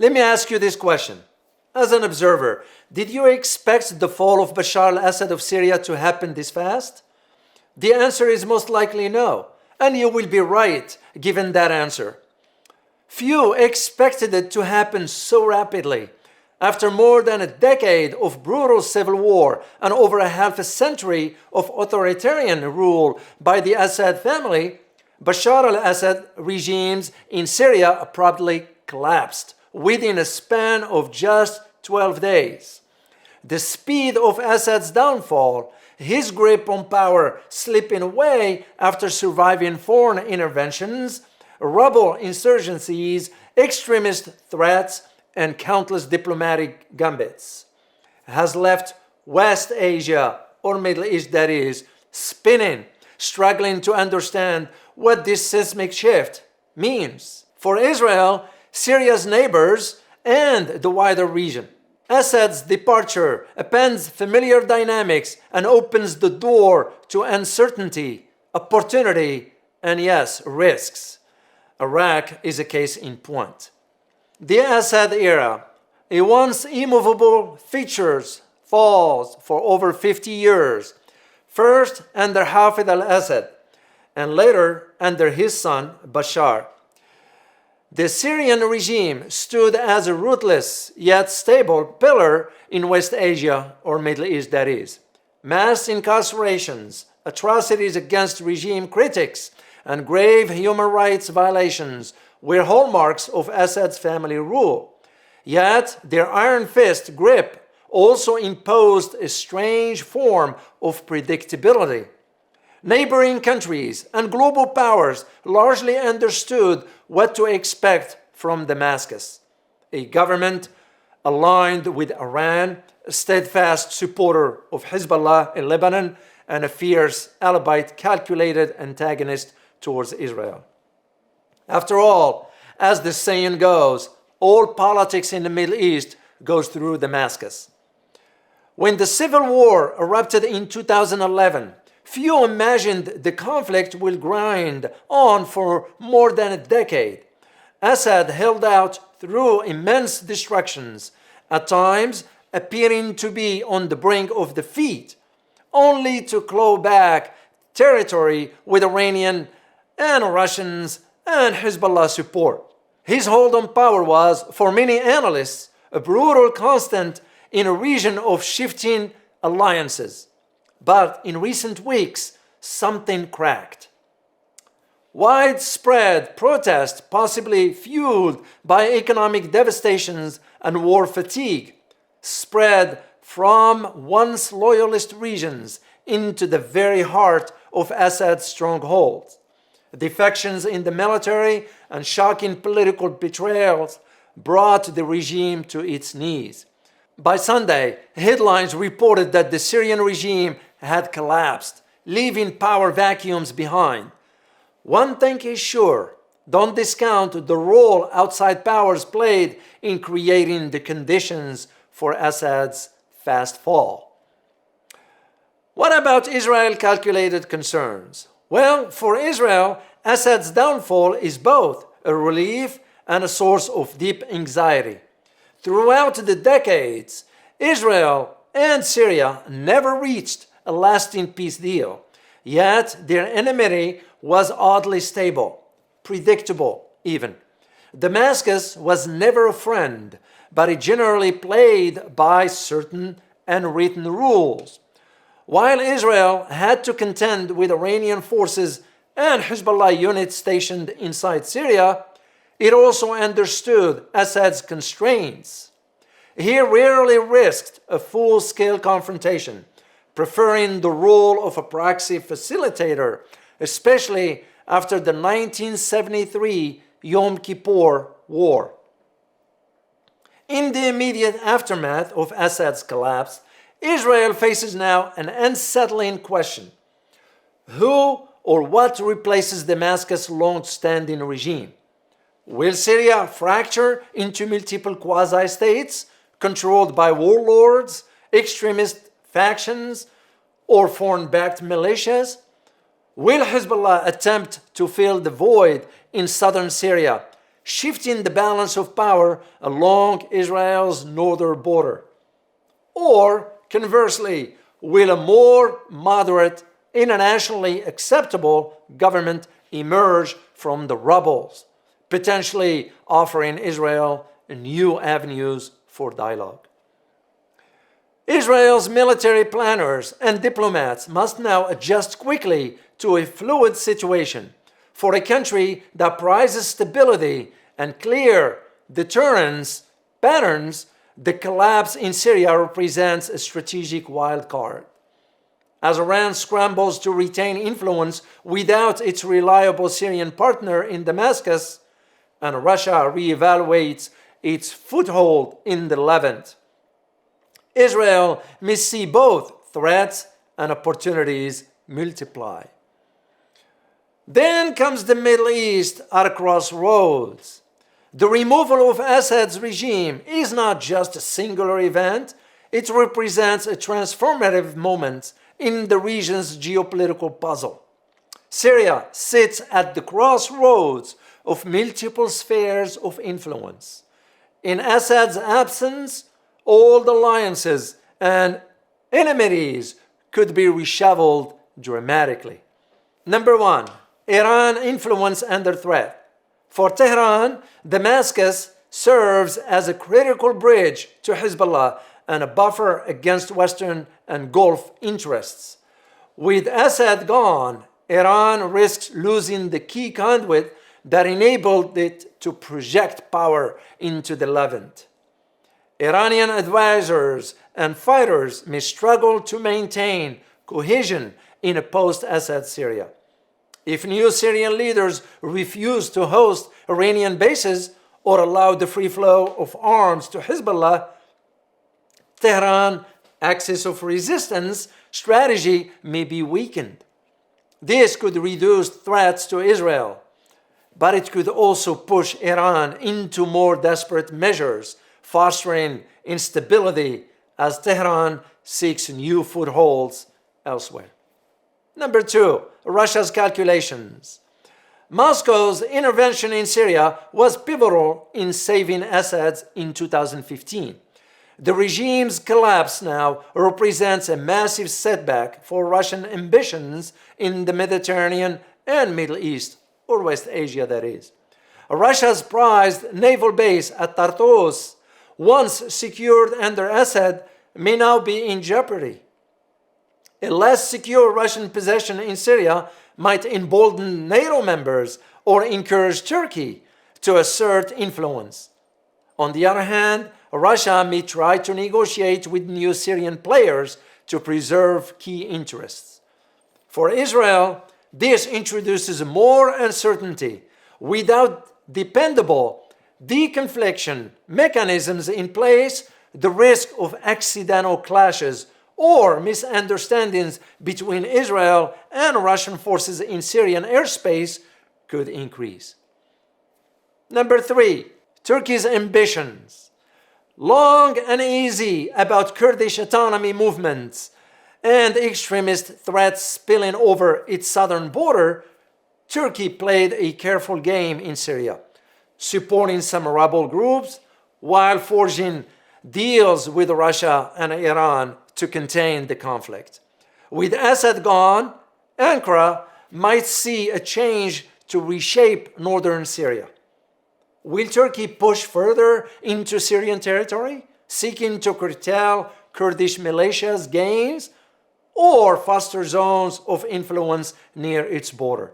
Let me ask you this question. As an observer, did you expect the fall of Bashar al-Assad of Syria to happen this fast? The answer is most likely no, and you will be right given that answer. Few expected it to happen so rapidly. After more than a decade of brutal civil war and over a half a century of authoritarian rule by the Assad family, Bashar al-Assad regimes in Syria abruptly collapsed within a span of just 12 days. The speed of Assad's downfall, his grip on power slipping away after surviving foreign interventions, rebel insurgencies, extremist threats, and countless diplomatic gambits, has left West Asia, or Middle East that is, spinning, struggling to understand what this seismic shift means for Israel, Syria's neighbors, and the wider region. Assad's departure appends familiar dynamics and opens the door to uncertainty, opportunity, and yes, risks. Iraq is a case in point. The Assad era, a once immovable features falls for over 50 years, first under Hafid al-Assad, and later under his son Bashar. The Syrian regime stood as a ruthless yet stable pillar in West Asia, or Middle East that is. Mass incarcerations, atrocities against regime critics, and grave human rights violations were hallmarks of Assad's family rule. Yet their iron fist grip also imposed a strange form of predictability. Neighboring countries and global powers largely understood what to expect from Damascus. A government aligned with Iran, a steadfast supporter of Hezbollah in Lebanon, and a fierce, albeit calculated antagonist towards Israel. After all, as the saying goes, all politics in the Middle East goes through Damascus. When the civil war erupted in 2011, few imagined the conflict will grind on for more than a decade. Assad held out through immense destructions, at times appearing to be on the brink of defeat, only to claw back territory with Iranian and Russians and Hezbollah support. His hold on power was, for many analysts, a brutal constant in a region of shifting alliances. But in recent weeks, something cracked. Widespread protest, possibly fueled by economic devastations and war fatigue, spread from once loyalist regions into the very heart of Assad's strongholds. Defections in the military and shocking political betrayals brought the regime to its knees. By Sunday, headlines reported that the Syrian regime had collapsed, leaving power vacuums behind. One thing is sure, don't discount the role outside powers played in creating the conditions for Assad's fast fall. What about Israel's calculated concerns? Well, for Israel, Assad's downfall is both a relief and a source of deep anxiety. Throughout the decades, Israel and Syria never reached a lasting peace deal, yet their enmity was oddly stable, predictable even. Damascus was never a friend, but it generally played by certain unwritten rules. While Israel had to contend with Iranian forces and Hezbollah units stationed inside Syria, it also understood Assad's constraints. He rarely risked a full-scale confrontation, preferring the role of a proxy facilitator, especially after the 1973 Yom Kippur War. In the immediate aftermath of Assad's collapse, Israel faces now an unsettling question. Who or what replaces Damascus' long-standing regime? Will Syria fracture into multiple quasi-states controlled by warlords, extremist factions, or foreign-backed militias? Will Hezbollah attempt to fill the void in southern Syria, shifting the balance of power along Israel's northern border? Or, conversely, will a more moderate, internationally acceptable government emerge from the rubble, potentially offering Israel new avenues for dialogue? Israel's military planners and diplomats must now adjust quickly to a fluid situation. For a country that prizes stability and clear deterrence patterns, the collapse in Syria represents a strategic wild card. As Iran scrambles to retain influence without its reliable Syrian partner in Damascus, and Russia reevaluates its foothold in the Levant, Israel may see both threats and opportunities multiply. Then comes the Middle East at a crossroads. The removal of Assad's regime is not just a singular event, it represents a transformative moment in the region's geopolitical puzzle. Syria sits at the crossroads of multiple spheres of influence. In Assad's absence, old alliances and enmities could be reshuffled dramatically. Number one, Iran influence under threat. For Tehran, Damascus serves as a critical bridge to Hezbollah and a buffer against Western and Gulf interests. With Assad gone, Iran risks losing the key conduit that enabled it to project power into the Levant. Iranian advisors and fighters may struggle to maintain cohesion in a post-Assad Syria. If new Syrian leaders refuse to host Iranian bases or allow the free flow of arms to Hezbollah, Tehran's axis of resistance strategy may be weakened. This could reduce threats to Israel, but it could also push Iran into more desperate measures, fostering instability as Tehran seeks new footholds elsewhere. Number two, Russia's calculations. Moscow's intervention in Syria was pivotal in saving Assad in 2015. The regime's collapse now represents a massive setback for Russian ambitions in the Mediterranean and Middle East, or West Asia, that is. Russia's prized naval base at Tartus, once secured under Assad, may now be in jeopardy. A less secure Russian possession in Syria might embolden NATO members or encourage Turkey to assert influence. On the other hand, Russia may try to negotiate with new Syrian players to preserve key interests. For Israel, this introduces more uncertainty. Without dependable deconfliction mechanisms in place, the risk of accidental clashes or misunderstandings between Israel and Russian forces in Syrian airspace could increase. Number three, Turkey's ambitions. Long and easy about Kurdish autonomy movements and extremist threats spilling over its southern border, Turkey played a careful game in Syria, supporting some rebel groups while forging deals with Russia and Iran to contain the conflict. With Assad gone, Ankara might see a change to reshape northern Syria. Will Turkey push further into Syrian territory, seeking to curtail Kurdish militias' gains, or foster zones of influence near its border?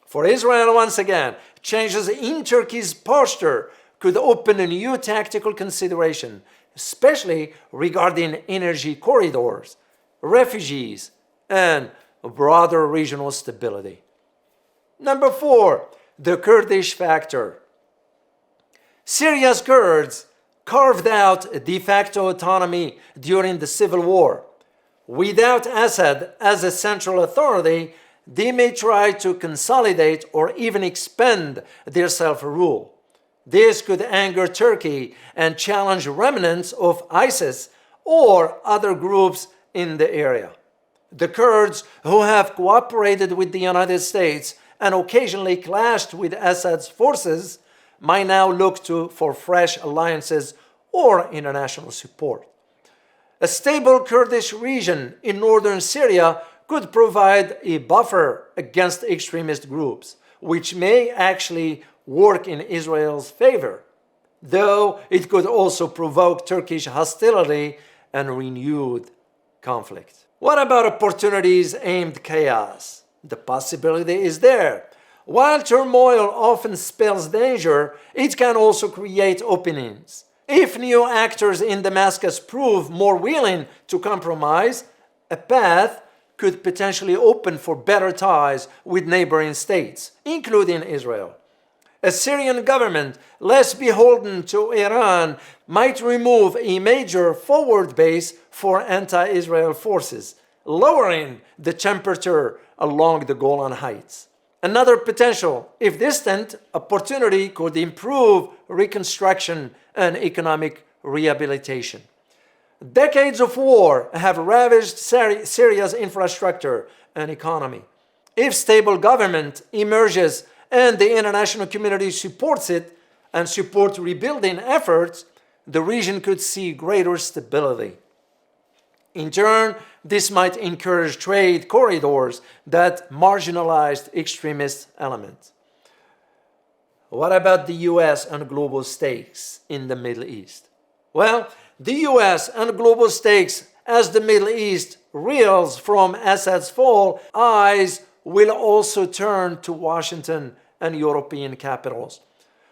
For Israel, once again, changes in Turkey's posture could open a new tactical consideration, especially regarding energy corridors, refugees, and broader regional stability. Number four, the Kurdish factor. Syria's Kurds carved out de facto autonomy during the civil war. Without Assad as a central authority, they may try to consolidate or even expand their self-rule. This could anger Turkey and challenge remnants of ISIS or other groups in the area. The Kurds, who have cooperated with the United States and occasionally clashed with Assad's forces, might now look for fresh alliances or international support. A stable Kurdish region in northern Syria could provide a buffer against extremist groups, which may actually work in Israel's favor, though it could also provoke Turkish hostility and renewed conflict. What about opportunities aimed chaos? The possibility is there. While turmoil often spells danger, it can also create openings. If new actors in Damascus prove more willing to compromise, a path could potentially open for better ties with neighboring states, including Israel. A Syrian government less beholden to Iran might remove a major forward base for anti-Israel forces, lowering the temperature along the Golan Heights. Another potential, if distant, opportunity could improve reconstruction and economic rehabilitation. Decades of war have ravaged Syria's infrastructure and economy. If stable government emerges and the international community supports it and supports rebuilding efforts, the region could see greater stability. In turn, this might encourage trade corridors that marginalized extremist elements. What about the US and global stakes in the Middle East? Well, the US and global stakes as the Middle East reels from Assad's fall, eyes will also turn to Washington and European capitals.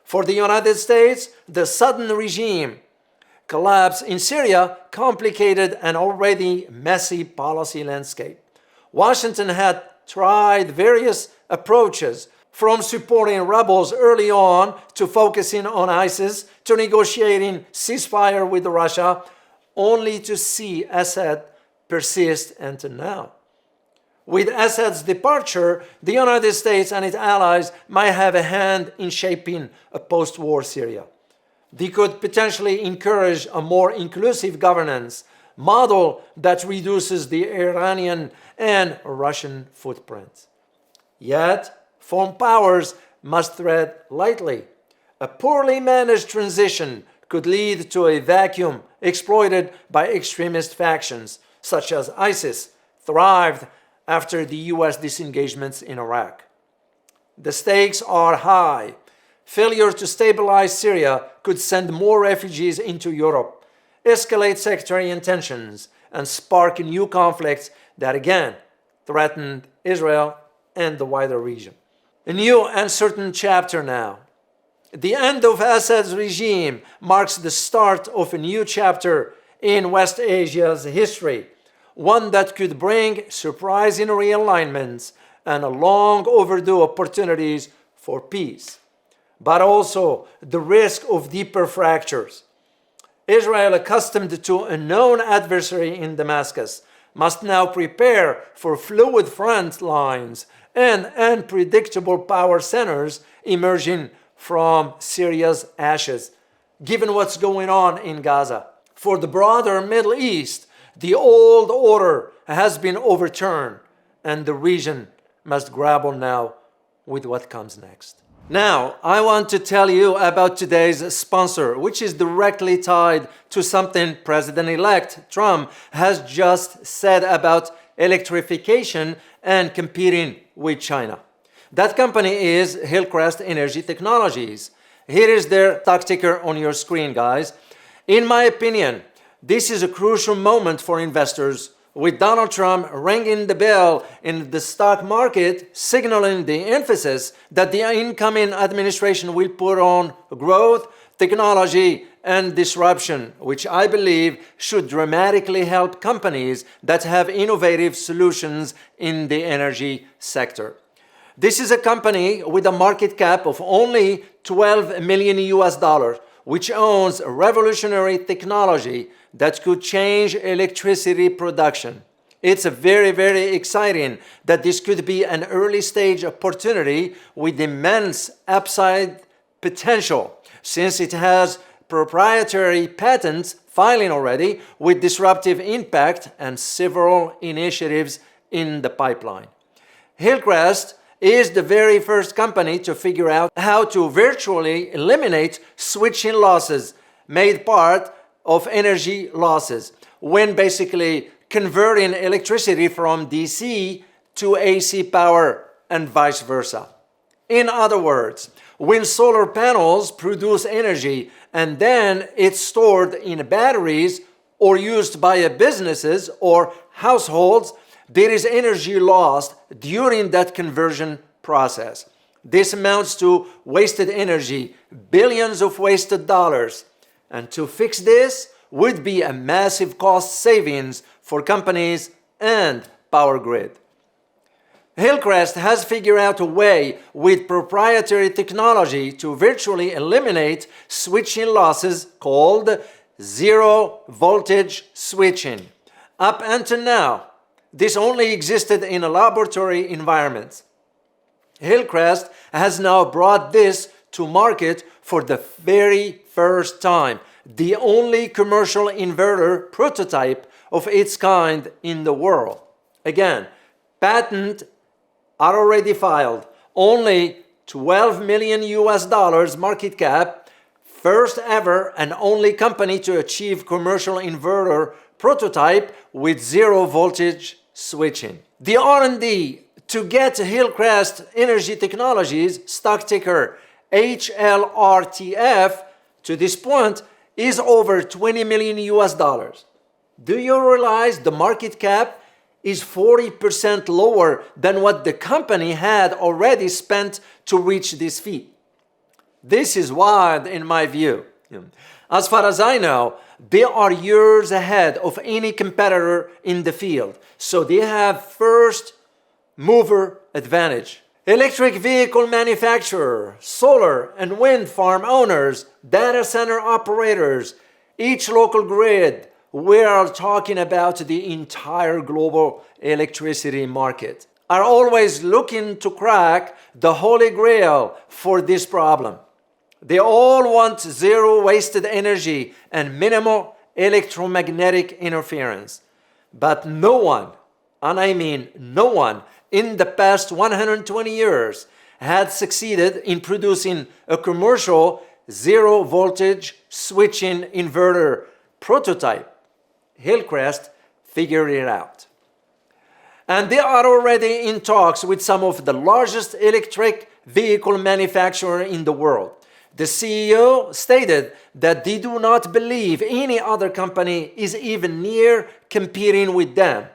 For the United States, the sudden regime collapse in Syria complicated an already messy policy landscape. Washington had tried various approaches, from supporting rebels early on to focusing on ISIS to negotiating ceasefire with Russia, only to see Assad persist until now. With Assad's departure, the United States and its allies might have a hand in shaping a post-war Syria. They could potentially encourage a more inclusive governance model that reduces the Iranian and Russian footprint. Yet, foreign powers must tread lightly. A poorly managed transition could lead to a vacuum exploited by extremist factions, such as ISIS, thrived after the US disengagements in Iraq. The stakes are high. Failure to stabilize Syria could send more refugees into Europe, escalate sectarian tensions, and spark new conflicts that again threatened Israel and the wider region. A new uncertain chapter now. The end of Assad's regime marks the start of a new chapter in West Asia's history, one that could bring surprising realignments and long overdue opportunities for peace, but also the risk of deeper fractures. Israel, accustomed to a known adversary in Damascus, must now prepare for fluid front lines and unpredictable power centers emerging from Syria's ashes, given what's going on in Gaza. For the broader Middle East, the old order has been overturned, and the region must grapple now with what comes next. Now, I want to tell you about today's sponsor, which is directly tied to something President-elect Trump has just said about electrification and competing with China. That company is Hillcrest Energy Technologies. Here is their stock ticker on your screen, guys. In my opinion, this is a crucial moment for investors, with Donald Trump ringing the bell in the stock market, signaling the emphasis that the incoming administration will put on growth, technology, and disruption, which I believe should dramatically help companies that have innovative solutions in the energy sector. This is a company with a market cap of only 12 million US dollars, which owns revolutionary technology that could change electricity production. It's very, very exciting that this could be an early stage opportunity with immense upside potential, since it has proprietary patents filing already with disruptive impact and several initiatives in the pipeline. Hillcrest is the very first company to figure out how to virtually eliminate switching losses, made part of energy losses, when basically converting electricity from DC to AC power and vice versa. In other words, when solar panels produce energy and then it's stored in batteries or used by businesses or households, there is energy lost during that conversion process. This amounts to wasted energy, billions of wasted dollars. And to fix this would be a massive cost savings for companies and power grid. Hillcrest has figured out a way with proprietary technology to virtually eliminate switching losses called zero voltage switching. Up until now, this only existed in a laboratory environment. Hillcrest has now brought this to market for the very first time, the only commercial inverter prototype of its kind in the world. Again, patent are already filed, only 12 million US dollars market cap, first ever and only company to achieve commercial inverter prototype with zero voltage switching. The R&D to get Hillcrest Energy Technologies, stock ticker HLRTF, to this point is over 20 million US dollars. Do you realize the market cap is 40% lower than what the company had already spent to reach this feat? This is wild in my view. As far as I know, they are years ahead of any competitor in the field, so they have first mover advantage. Electric vehicle manufacturer, solar and wind farm owners, data center operators, each local grid, we are talking about the entire global electricity market, are always looking to crack the holy grail for this problem. They all want zero wasted energy and minimal electromagnetic interference. But no one, and I mean no one, in the past 120 years had succeeded in producing a commercial zero voltage switching inverter prototype. Hillcrest figured it out. And they are already in talks with some of the largest electric vehicle manufacturers in the world. The CEO stated that they do not believe any other company is even near competing with them.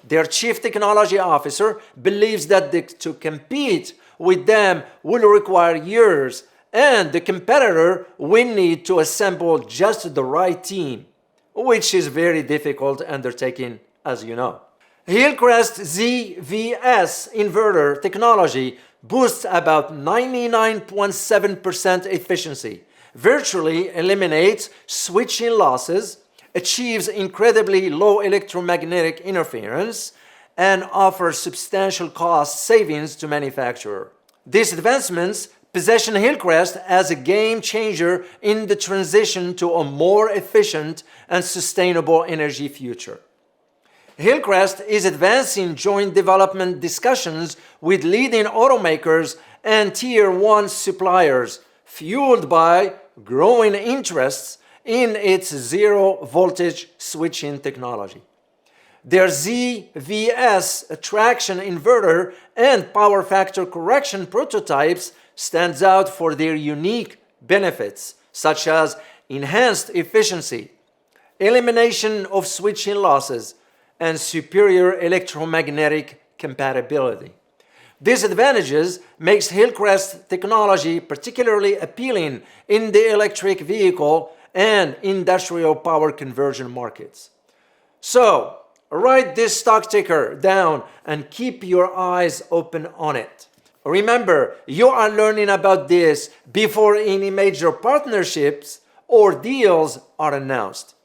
Their chief technology officer believes that to compete with them will require years, and the competitor will need to assemble just the right team, which is very difficult undertaking, as you know. Hillcrest ZVS inverter technology boosts about 99.7% efficiency, virtually eliminates switching losses, achieves incredibly low electromagnetic interference, and offers substantial cost savings to manufacturer. These advancements position Hillcrest as a game changer in the transition to a more efficient and sustainable energy future. Hillcrest is advancing joint development discussions with leading automakers and Tier 1 suppliers, fueled by growing interests in its zero voltage switching technology. Their ZVS traction inverter and power factor correction prototypes stands out for their unique benefits, such as enhanced efficiency, elimination of switching losses, and superior electromagnetic compatibility. These advantages makes Hillcrest technology particularly appealing in the electric vehicle and industrial power conversion markets. So, write this stock ticker down and keep your eyes open on it. Remember, you are learning about this before any major partnerships or deals are announced.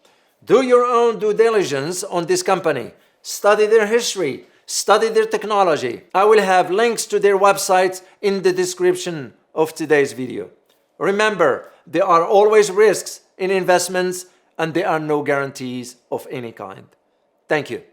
Do your own due diligence on this company. Study their history. Study their technology. I will have links to their websites in the description of today's video. Remember, there are always risks in investments and there are no guarantees of any kind. Thank you.